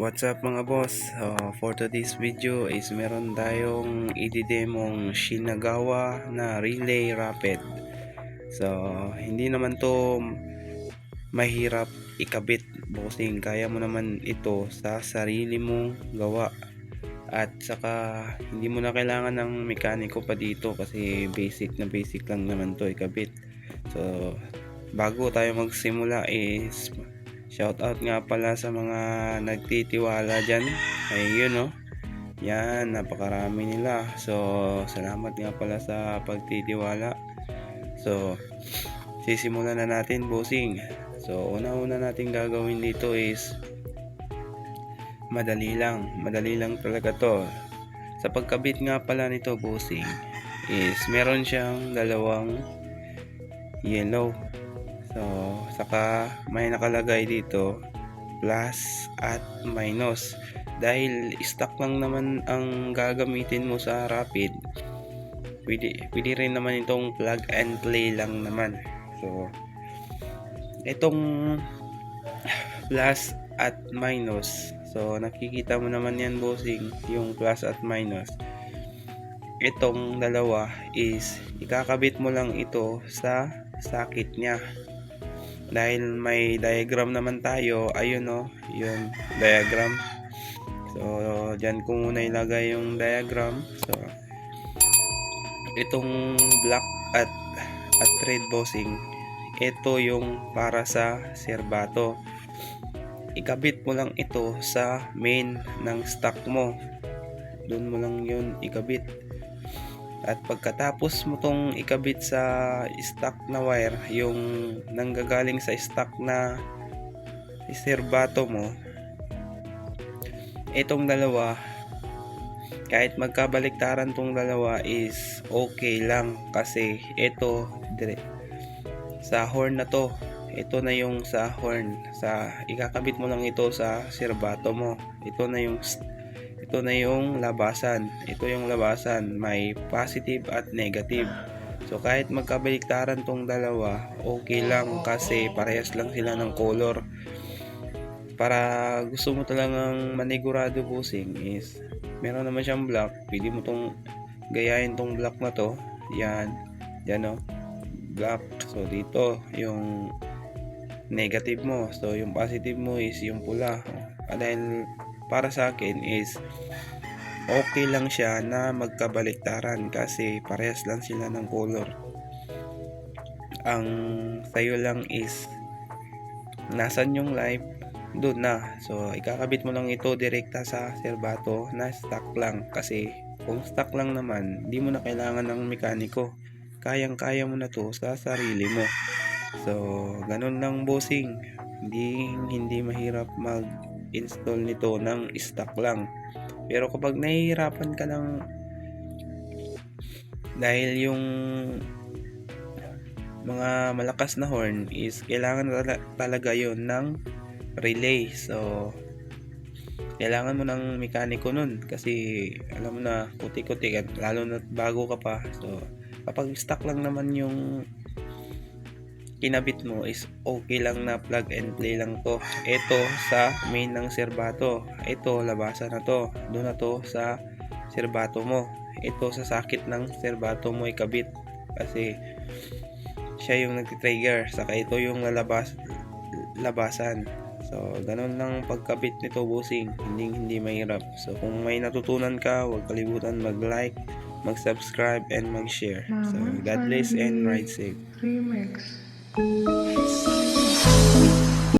What's up mga boss? For today's video is meron tayong i-demong Shinagawa na relay rapid. So hindi naman to mahirap ikabit, bossing. Kaya mo naman ito sa sarili mong gawa. At saka hindi mo na kailangan ng mekaniko pa dito kasi basic lang naman to ikabit. So bago tayo magsimula is shout out nga pala sa mga nagtitiwala dyan. Ayun no. Yan, napakarami nila. So, salamat nga pala sa pagtitiwala. So, sisimulan na natin, bossing. So, una-una natin gagawin dito is madali lang. Madali lang talaga to. Sa pagkabit nga pala nito, bossing, is meron siyang dalawang yellow. So, saka may nakalagay dito plus at minus. Dahil stock lang naman ang gagamitin mo sa rapid, pwede rin naman itong plug and play lang naman. So, itong plus at minus. So, nakikita mo naman yan, bossing, yung plus at minus. Itong dalawa is ikakabit mo lang ito sa socket niya. Dahil may diagram naman tayo, ayun o, yung diagram. So, dyan ko muna ilagay yung diagram. So, itong black at red, bossing, ito yung para sa serbato. Ikabit mo lang ito sa main ng stock mo. Doon mo lang yun ikabit. At pagkatapos mo tong ikabit sa stock na wire, yung nanggagaling sa stock na serbato mo, itong dalawa, kahit magkabaliktaran tong dalawa is okay lang kasi ito sa horn na to, ito na yung sa horn, ikakabit mo lang ito sa serbato mo. Ito na yung labasan. Ito yung labasan, may positive at negative. So kahit magkabaliktaran tong dalawa, okay lang kasi parehas lang sila ng color. Para gusto mo talagang manigurado, bossing, is meron naman siyang black, pwede mo tong gayahin tong black na to. Yan o, black. So dito yung negative mo, so yung positive mo is yung pula. Dahil para sa akin is okay lang siya na magkabaliktaran kasi parehas lang sila ng color. Ang sayo lang is nasan yung live, doon na. So ikakabit mo lang ito direkta sa serbato na stock lang, kasi kung stock lang naman, di mo na kailangan ng mekaniko. Kayang-kaya mo na to sa sarili mo. So ganun lang, bossing. Hindi mahirap mag-install nito ng stock lang. Pero kapag nahihirapan ka lang dahil yung mga malakas na horn is kailangan talaga yon ng relay. So kailangan mo ng mekaniko nun kasi alam mo na, kuti-kuti, lalo na bago ka pa. So kapag stock lang naman yung kinabit mo is okay lang na plug and play lang to. Ito sa main ng serbato, ito labasan na to, doon na to sa serbato mo. Ito sa socket ng serbato mo ikabit kasi siya yung nagti-trigger, saka ito yung labasan. So ganun lang pagkabit nito, bossing. Hindi mahirap. So kung may natutunan ka, huwag kalimutan mag-like, mag-subscribe, and mag-share. So God bless and ride safe. Remix.